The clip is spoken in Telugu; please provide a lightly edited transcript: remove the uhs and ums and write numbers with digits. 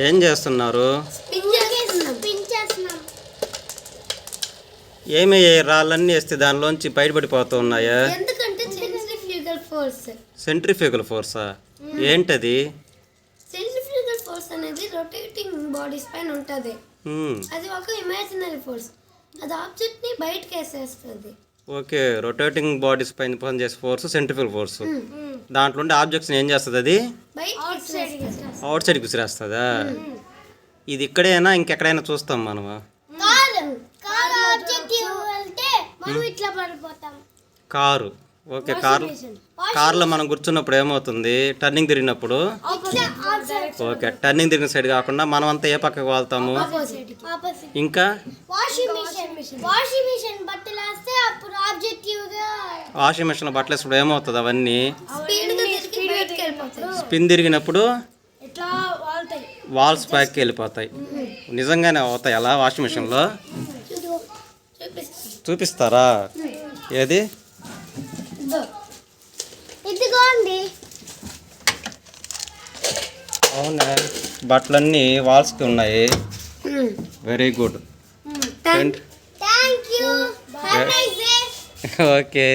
ఏం చేస్తున్నారు? ఏమి రాళ్ళన్నీ వేస్తే దానిలోంచి బయటపడిపోతూ ఉన్నాయా? సెంట్రిఫ్యూగల్ ఫోర్సా? ఏంటది? సెంట్రిఫ్యూగల్ ఫోర్స్ అనేది రొటేటింగ్ బాడీస్ పైన ఉంటది. అది ఒక ఇమాజినరీ ఫోర్స్. అది ఆబ్జెక్ట్ ని బయటకి వేసేస్తుంది. ఓకే, రొటేటింగ్ బాడీస్ పైన పనిచేసే ఫోర్స్ సెంట్రిఫ్యూగల్ ఫోర్స్. దాంట్లో ఉండే ఆబ్జెక్ట్స్ ఏం చేస్తుంది? అది అవుట్ సైడ్కి విసిరేస్తుందా? ఇది ఇక్కడైనా ఇంకెక్కడైనా చూస్తాం మనము? కారు. ఓకే, కార్లో మనం కూర్చున్నప్పుడు ఏమవుతుంది? టర్నింగ్ తిరిగినప్పుడు ఓకే, టర్నింగ్ తిరిగిన సైడ్ కాకుండా మనం అంతా ఏ పక్కకు వాళ్తాము? ఇంకా వాషింగ్ మిషన్ బట్టలు వేసినప్పుడు ఏమవుతుంది? అవన్నీ స్పిన్ తిరిగినప్పుడు వాల్స్ ప్యాక్కి వెళ్ళిపోతాయి. నిజంగానే అవుతాయి అలా వాషింగ్ మిషన్లో? చూపిస్తారా? ఏది? అవునా, బట్టలన్నీ వాల్స్కి ఉన్నాయి. Very good. ఓకే.